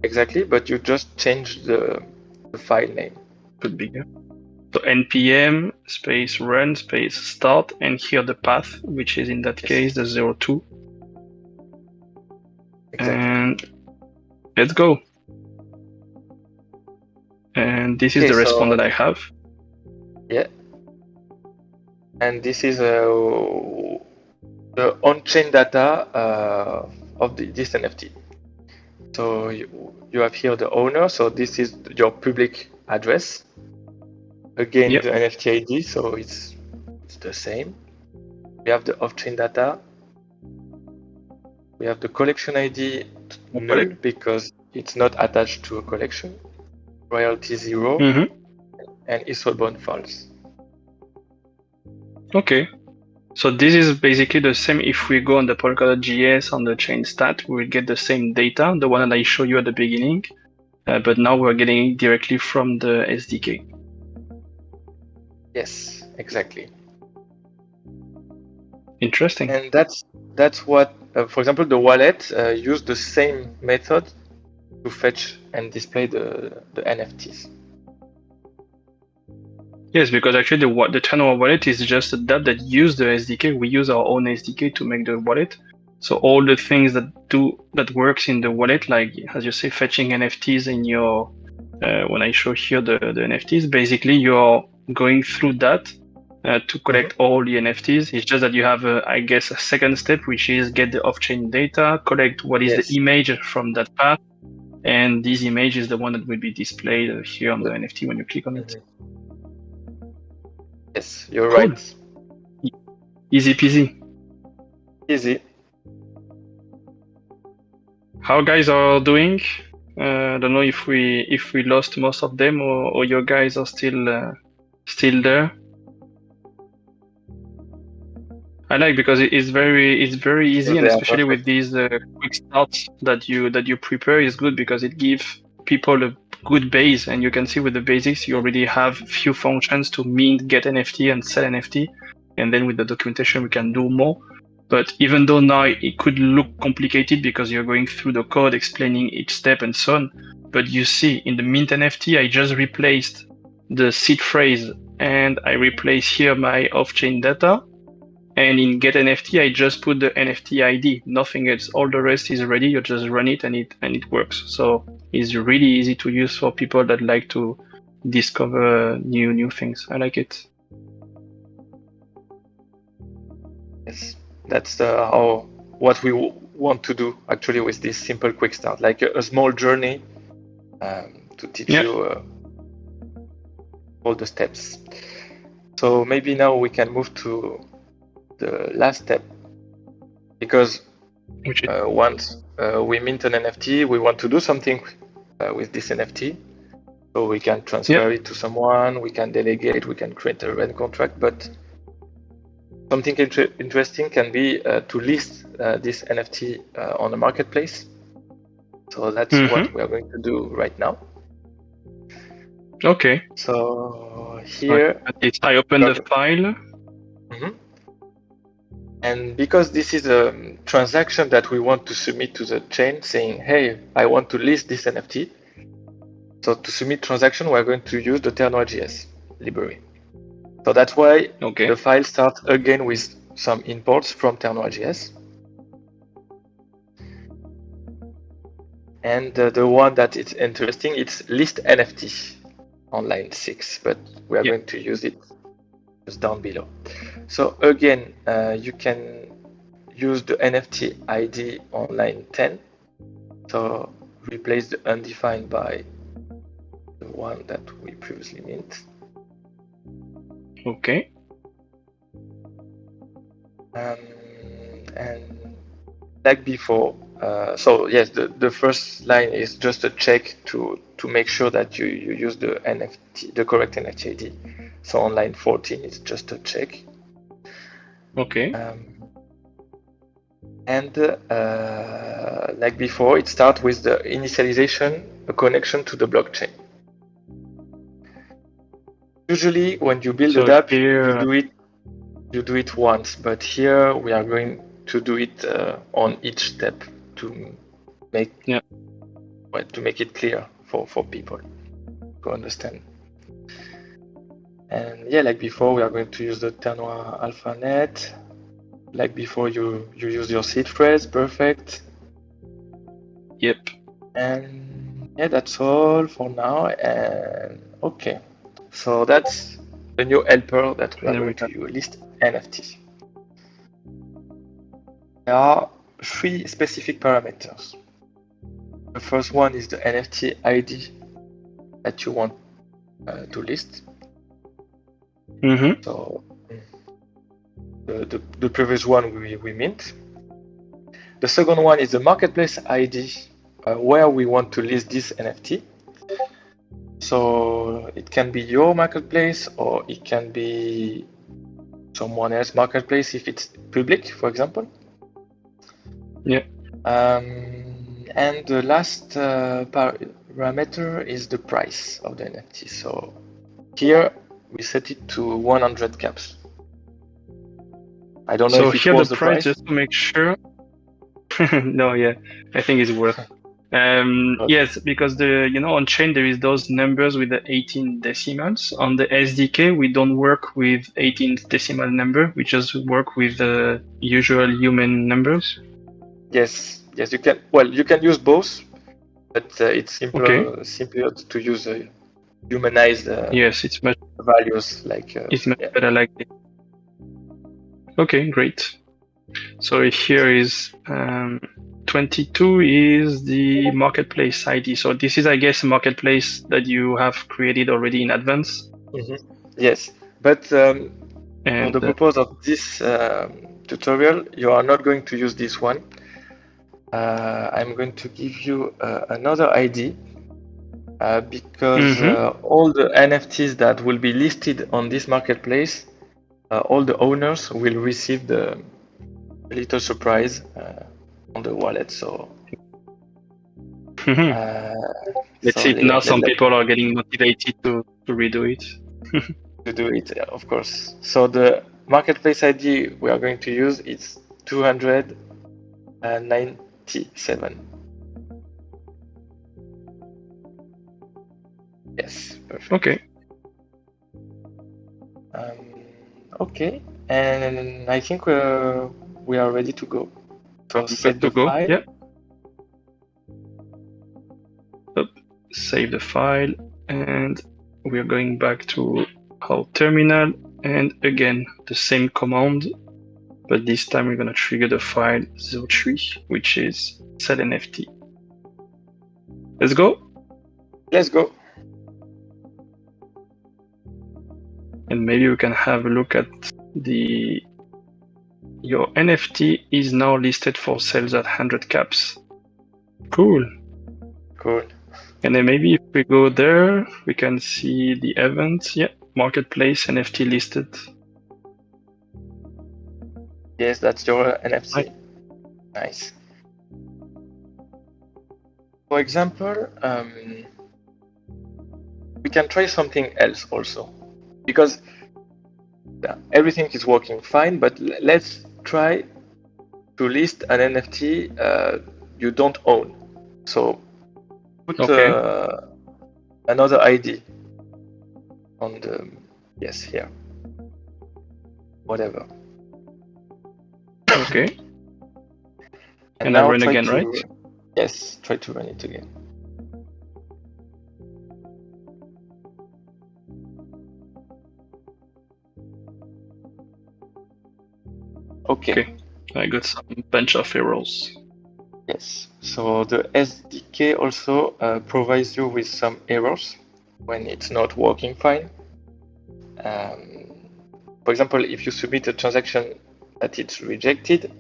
Exactly, but you just change the file name. Put bigger. So npm space run space start, and here the path, which is in that case the 02. Exactly. And let's go. And this is the response that I have. Yeah. And this is the on-chain data of this NFT. So you have here the owner. So this is your public address. Again, the NFT ID. So it's the same. We have the off-chain data. We have the collection ID null because it's not attached to a collection. Royalty 0, and is soulbound false. Okay. So this is basically the same. If we go on the Polkadot.js on the chain stat, we will get the same data, the one that I showed you at the beginning, but now we're getting it directly from the SDK. Yes, exactly. Interesting. And that's what, for example, the wallet use the same method to fetch and display the NFTs. Yes, because actually the Ternoa wallet is just a dApp that use the SDK. We use our own SDK to make the wallet. So all the things that works in the wallet, like as you say, fetching NFTs in your when I show here the NFTs, basically you're going through that to collect all the NFTs. It's just that you have, I guess, a second step, which is get the off-chain data, collect what is the image from that path, and this image is the one that will be displayed here on the NFT when you click on it. Yes, you're Cool. right. Easy peasy. Easy. How guys are doing? I don't know if we lost most of them or your guys are still there. I like because it's very easy, and especially with these quick starts that you prepare is good because it gives people a good base, and you can see with the basics you already have few functions to mint, get NFT, and sell NFT, and then with the documentation we can do more. But even though now it could look complicated because you're going through the code, explaining each step and so on, but you see in the mint NFT I just replaced the seed phrase and I replace here my off-chain data. And in get NFT, I just put the NFT ID, nothing else. All the rest is ready. You just run it and it works. So it's really easy to use for people that like to discover new things. I like it. Yes, that's what we want to do actually with this simple quick start, like a small journey to teach you all the steps. So maybe now we can move to the last step, because once we mint an NFT, we want to do something with this NFT. So we can transfer it to someone, we can delegate, we can create a rent contract, but something interesting can be to list this NFT on a marketplace. So that's what we are going to do right now. Okay. So here I open the file. And because this is a transaction that we want to submit to the chain saying, hey, I want to list this NFT. So to submit transaction, we're going to use the Ternoa.js library. So that's why the file starts again with some imports from Ternoa.js. And the one that is interesting, it's list NFT on line 6, but we are going to use it just down below. So again, you can use the NFT ID on line 10. So replace the undefined by the one that we previously mint. Okay. And like before, so yes, the first line is just a check to make sure that you use the NFT, the correct NFT ID. So on line 14, it's just a check. Okay. And like before, it starts with the initialization, a connection to the blockchain. Usually, when you build an app, you do it once, but here we are going to do it on each step to make it clear for people to understand. And yeah, like before, we are going to use the Ternoa AlphaNet. Like before, you use your seed phrase, perfect. Yep. And yeah, that's all for now. And okay, so that's the new helper that we are going to list NFT. There are 3 specific parameters. The first one is the NFT ID that you want to list. So the previous one we mint. The second one is the marketplace ID where we want to list this NFT. So it can be your marketplace or it can be someone else's marketplace if it's public, for example. Yeah. And the last parameter is the price of the NFT. So here we set it to 100 caps. I don't know So if it here was the the price, price. just to make sure. No, yeah, I think it's worth. Yes, because on chain there is those numbers with the 18 decimals. On the SDK, we don't work with 18 decimal number. We just work with the usual human numbers. Yes, you can. Well, you can use both, but it's Okay. simpler to use humanized Yes, it's much values like. Yeah. better like this. Okay, great. So here is 22 is the marketplace ID. So this is, I guess, a marketplace that you have created already in advance. Yes, but for And the purpose of this tutorial, you are not going to use this one. I'm going to give you another ID because all the NFTs that will be listed on this marketplace, all the owners will receive the little surprise on the wallet. So let's see if now some people are getting motivated to redo it. To do it, of course. So the marketplace ID we are going to use is 297. Yes, perfect. Okay. Okay, and I think we are ready to go. So set the file. Yeah. Save the file, and we're going back to our terminal, and again the same command, but this time we're going to trigger the file 03, which is sell NFT. Let's go. Let's go. And maybe we can have a look at your NFT is now listed for sales at 100 caps. Cool. And then maybe if we go there, we can see the event. Yeah, marketplace NFT listed. Yes, that's your NFT. Nice. For example, we can try something else also, because everything is working fine, but let's try to list an NFT you don't own. So put another ID on the, yes, here, whatever. Okay. And now I run again, right? Yes, try to run it again. Okay. I got some bunch of errors. Yes, so the SDK also provides you with some errors when it's not working fine. For example, if you submit a transaction that it's rejected,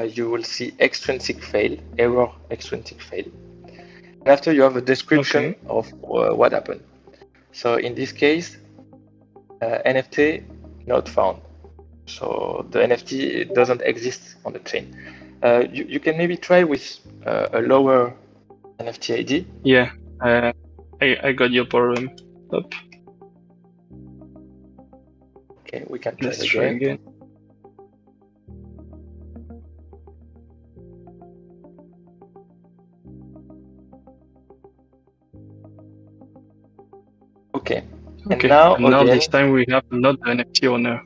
you will see extrinsic fail, error extrinsic fail. And after you have a description of what happened. So in this case, NFT not found. So the NFT doesn't exist on the chain. You can maybe try with a lower NFT ID. Yeah, I got your problem up. Okay, we can Let's try again. Okay. And now again, this time we have not the NFT owner.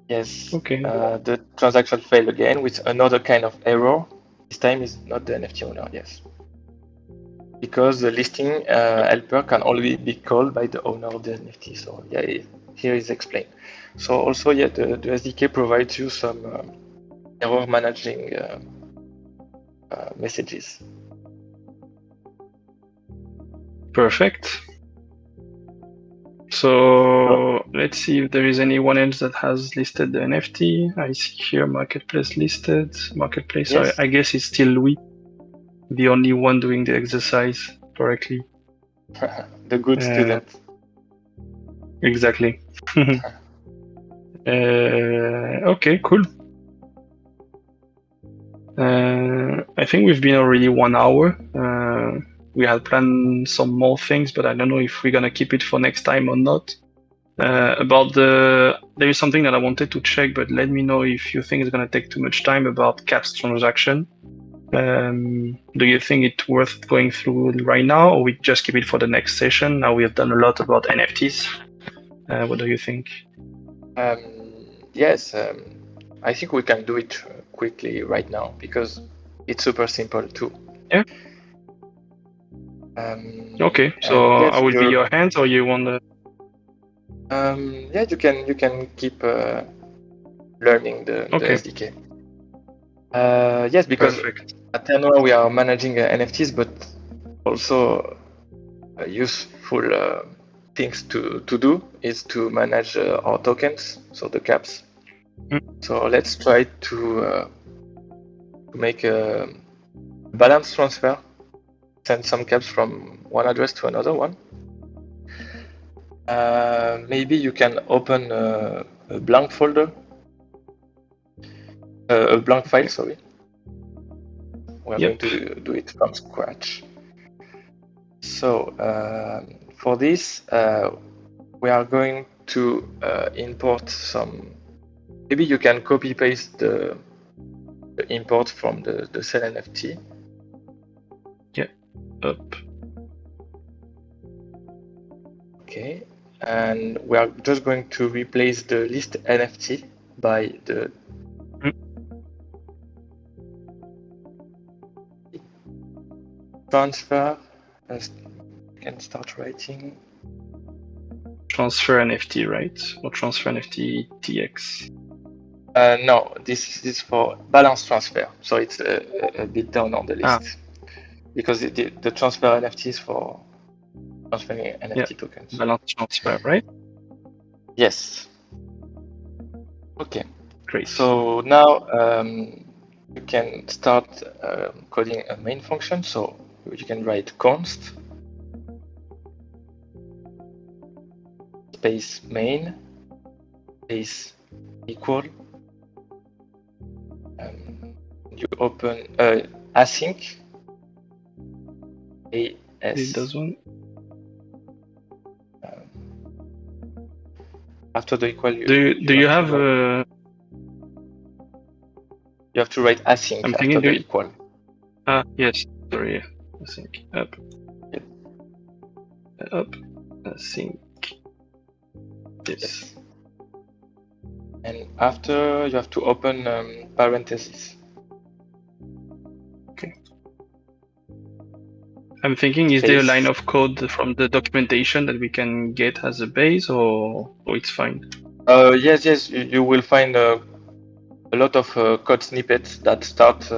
Yes. Okay. The transaction failed again with another kind of error. This time is not the NFT owner. Yes. Because the listing helper can only be called by the owner of the NFT. So yeah, here is explained. So also, yeah, the SDK provides you some error managing messages. Perfect. So let's see if there is anyone else that has listed the NFT. I see here marketplace listed. Marketplace, yes. I guess it's still Louis, the only one doing the exercise correctly. The good student. Exactly. Okay, cool. I think we've been already 1 hour. We had planned some more things, but I don't know if we're gonna keep it for next time or not. About there is something that I wanted to check, but let me know if you think it's going to take too much time about CAPS transaction. Do you think it's worth going through right now, or we just keep it for the next session? Now we have done a lot about NFTs. What do you think? Yes, I think we can do it quickly right now because it's super simple too. Yeah. Okay, so yes, I will be your hands, or you want to? Yeah, you can keep learning the SDK. Yes, because Perfect. at Ternoa we are managing NFTs, but also useful things to do is to manage our tokens, so the caps. So let's try to make a balance transfer, send some caps from one address to another one. Maybe you can open a blank folder, a blank file, sorry. We're going to do it from scratch. So for this, we are going to import some. Maybe you can copy paste the import from the cell NFT. Yeah. Up. Okay, and we are just going to replace the list NFT by the transfer. I can start writing. Transfer NFT, right? Or transfer NFT TX? No, this is for balance transfer, so it's a bit down on the list because the transfer NFT is for transferring NFT tokens. Balance transfer, right? Yes. Okay. Great. So now you can start coding a main function. So you can write const space main space equal. You open async AS. Does one. After the equal, do you have you have to write async I'm after the equal. Yes, sorry, async up. Yep. Up async. Yes. And after you have to open parentheses. Okay. I'm thinking, is there a line of code from the documentation that we can get as a base, or it's fine? Yes, you will find a lot of code snippets that start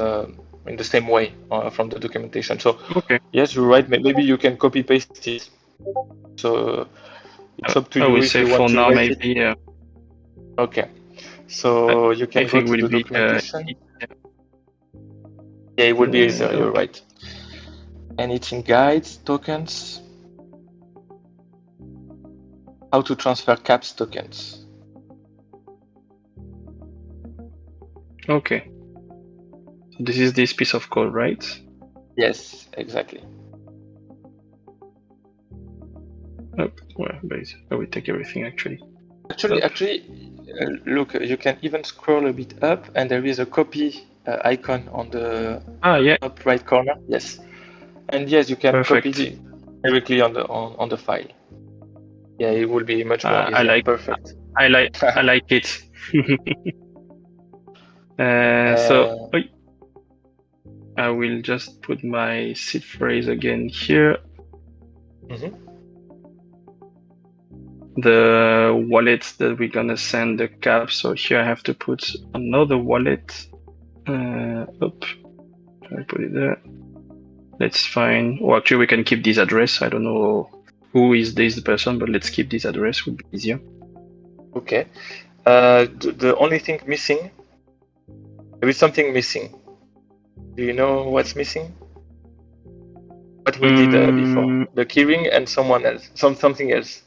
in the same way from the documentation. So okay. Yes, you're right. Maybe you can copy paste it. So it's up to you if you want to now, write maybe, it. Okay. So you can go to the documentation. Yeah, it would be easier. You're right. And it's in guides, tokens. How to transfer caps tokens. Okay. This is this piece of code, right? Yes, exactly. Well, base. I will take everything actually. Actually, look, you can even scroll a bit up, and there is a copy icon on the top right corner. Yes, and yes, you can copy it directly on the file. Yeah, it will be much more easier. Perfect. I like it. So I will just put my seed phrase again here. The wallet that we're gonna send the cap. So here I have to put another wallet. I put it there. Let's find. Or actually, we can keep this address. I don't know who is this person, but let's keep this address. Would be easier. Okay. The only thing missing. There is something missing. Do you know what's missing? What we did before? The keyring and someone else. Something else.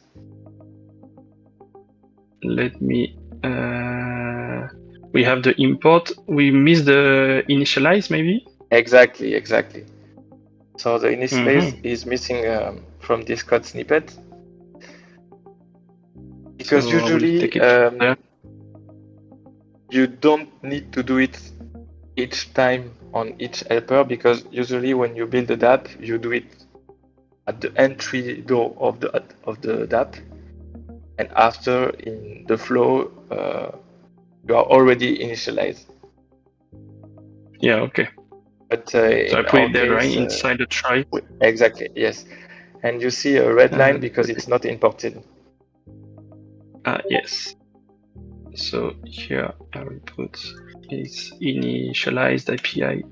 Let me. We have the import. We missed the initialize, maybe. Exactly. So the initialize is missing from this code snippet. Because So I will usually take it from there. you don't need to do it each time on each helper, because usually when you build a dApp, you do it at the entry door of the dApp, and after in the flow you are already initialized. Yeah, okay. But So I in put our it there, right, case, inside the try. exactly, yes. And you see a red line because Okay. it's not imported. Yes. So here I will put is initialized API.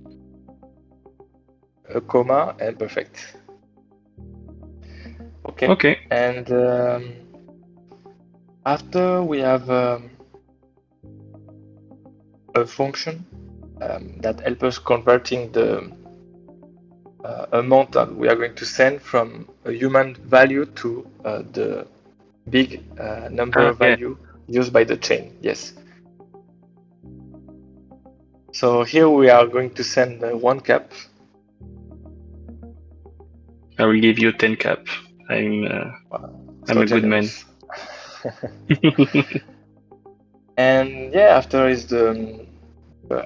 A comma, and perfect. Okay. Okay. And after we have a function that helps us converting the amount that we are going to send from a human value to the big number Yeah. value used by the chain. Yes. So here we are going to send 1 cap. I will give you 10 cap. I'm So a good man. And yeah, after is the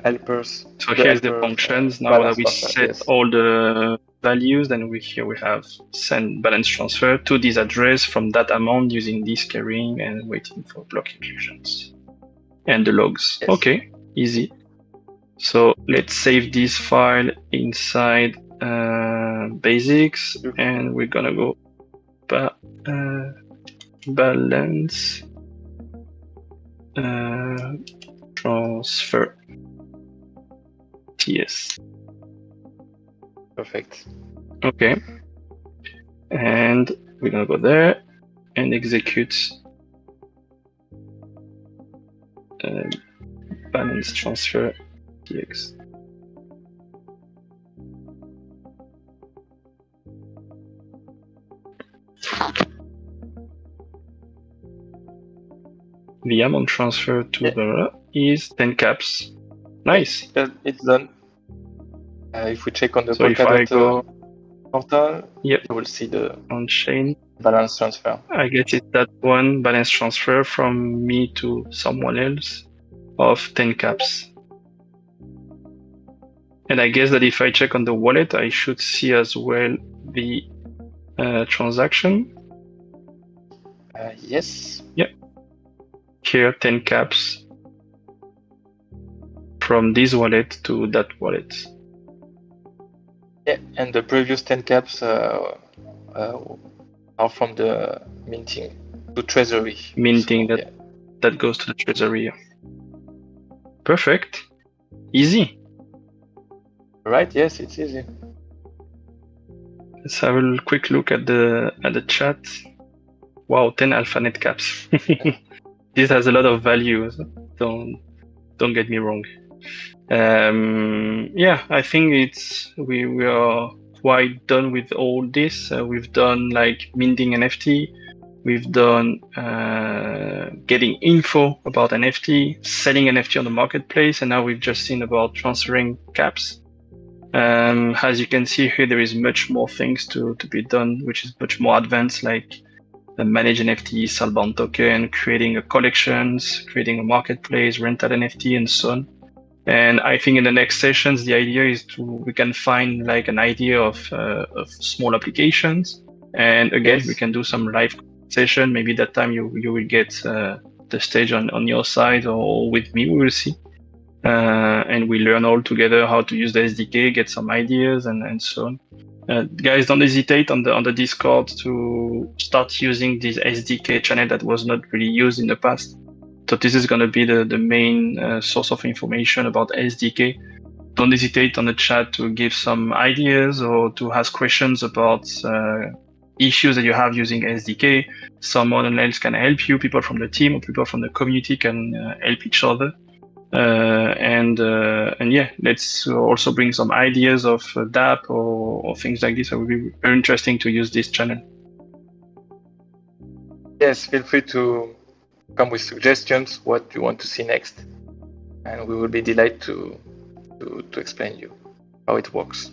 helpers. So The here's the helper functions. Now that balance we transfer. set Yes. all the values, then here we have send balance transfer to this address from that amount using this carrying and waiting for block inclusions. And the logs. Yes. Okay, easy. So let's save this file inside basics, and we're gonna go balance transfer TS. Perfect. Okay. And we're gonna go there and execute balance transfer TX. The amount transfer to the is 10 caps. Nice. It's done. If we check on the So if I go portal, yep, you will see the on chain, balance transfer. I guess it's that one balance transfer from me to someone else of 10 caps. And I guess that if I check on the wallet, I should see as well the transaction. Yes. Yep. Here, 10 caps from this wallet to that wallet. Yeah, and the previous 10 caps are from the minting to treasury. Minting so, that goes to the treasury. Perfect. Easy. Right, yes, it's easy. Let's have a quick look at the chat. Wow, 10 AlphaNet caps. This has a lot of value. Don't get me wrong. Yeah, I think we are quite done with all this. We've done like minting NFT. We've done getting info about NFT, selling NFT on the marketplace, and now we've just seen about transferring caps. As you can see here, there is much more things to be done, which is much more advanced, like manage NFT, Salbound token, creating a collections, creating a marketplace, rental NFT, and so on. And I think in the next sessions, the idea is we can find like an idea of small applications, and again, we can do some live session. Maybe that time you will get the stage on your side or with me. We will see. And we learn all together how to use the SDK, get some ideas, and so on. Guys, don't hesitate on the Discord to start using this SDK channel that was not really used in the past. So this is going to be the main source of information about SDK. Don't hesitate on the chat to give some ideas or to ask questions about issues that you have using SDK. Someone else can help you. People from the team or people from the community can help each other. And yeah, let's also bring some ideas of dApp or things like this. It would be very interesting to use this channel. Yes, feel free to come with suggestions what you want to see next, and we will be delighted to explain you how it works.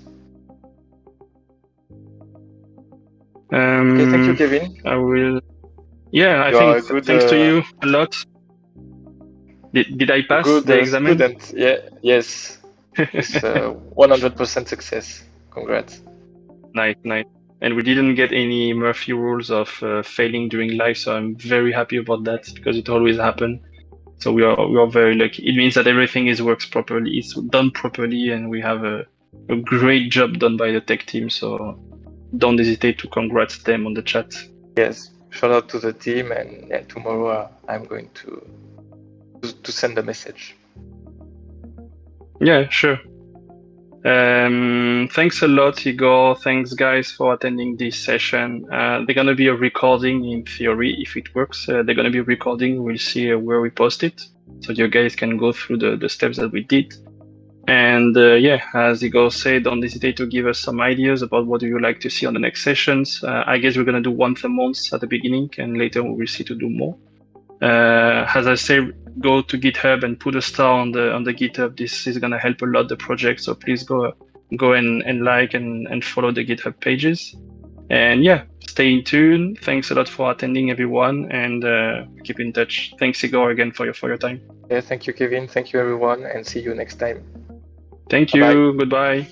Okay, thank you, Kevin. I will. Yeah, I You are think a good, thanks to you a lot. Did I pass good the examen? student. Yeah, yes, it's 100% success. Congrats. Nice, nice. And we didn't get any Murphy rules of failing during live, so I'm very happy about that because it always happens. So we are very lucky. It means that everything is works properly, it's done properly, and we have a great job done by the tech team. So don't hesitate to congrats them on the chat. Yes, shout out to the team, and yeah, tomorrow I'm going to send a message. Yeah, sure. Thanks a lot, Igor. Thanks, guys, for attending this session. They're gonna be a recording in theory if it works. They're gonna be recording. We'll see where we post it, so you guys can go through the steps that we did. And yeah, as Igor said, don't hesitate to give us some ideas about what do you like to see on the next sessions. I guess we're gonna do once a month at the beginning, and later we will see to do more. As I say, go to GitHub and put a star on the GitHub. This is gonna help a lot the project. So please go and like and follow the GitHub pages. And yeah, stay in tune. Thanks a lot for attending, everyone, and keep in touch. Thanks, Igor, again for your time. Yeah, thank you, Kevin. Thank you, everyone, and see you next time. Thank Bye-bye. you. Goodbye.